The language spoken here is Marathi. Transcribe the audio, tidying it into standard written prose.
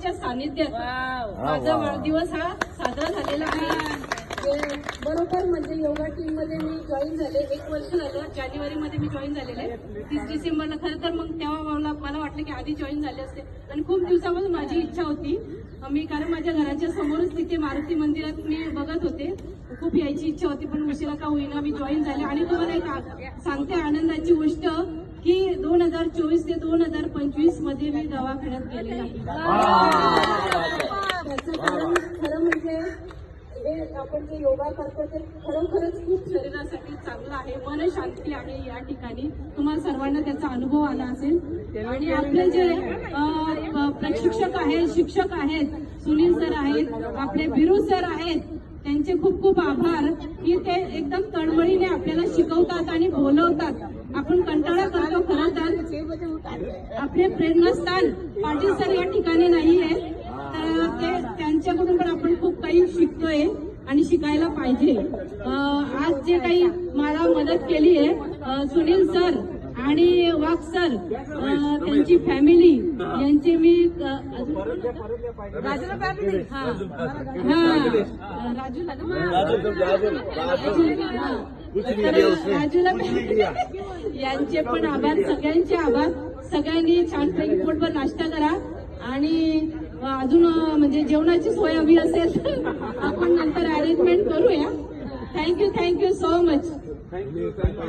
यांच्या सानिध्यात माझा वाढदिवस हा साजरा झालेला आहे. बरोबर म्हणजे योगा टीम मध्ये मी जॉईन झाले 1 वर्ष झालं. जानेवारीमध्ये मी जॉईन झालेले 30 डिसेंबरला. खरं तर मग तेव्हा मला वाटलं की आधी जॉईन झाले असते आणि खूप दिवसापासून माझी इच्छा होती मी, कारण माझ्या घराच्या समोरच तिथे मारुती मंदिरात मी बघत होते. खूप यायची इच्छा होती पण उशिरा का होईना मी जॉईन झाले. आणि तुम्हाला एक सांगते आनंदाची गोष्ट की 2024 ते 2025 मध्ये मी दवाखान्यात गेले नाही. त्याचं कारण खरं म्हणजे हे आपण जे योगा करतो ते खरोखरच खूप शरीरासाठी चांगलं आहे. मन शांती आहे या ठिकाणी. तुम्हाला सर्वांना त्याचा अनुभव आला असेल. आणि आपले जे प्रशिक्षक आहेत, शिक्षक आहेत, सुनील सर आहेत, आपले बिरू सर आहेत, त्यांचे खूप खूप आभार की ते एकदम तळमळीने आपल्याला शिकवतात आणि बोलवतात. आपण कंटाळा करतो खरं तर. आपले प्रेरणास्थान पाटील सर या ठिकाणी नाहीये, तर ते त्यांच्याकडून पण आपण खूप काही शिकतोय आणि शिकायला पाहिजे. आज जे काही मला मदत केली आहे सुनील सर आणि वाघ सर, त्यांची फॅमिली यांचे मी राजूला यांचे पण आभार, सगळ्यांचे आभार. सगळ्यांनी छानपैकी पोटभर नाश्ता करा आणि अजून म्हणजे जेवणाची सोय हवी असेल तर आपण नंतर अरेंजमेंट करूया. Thank you so much.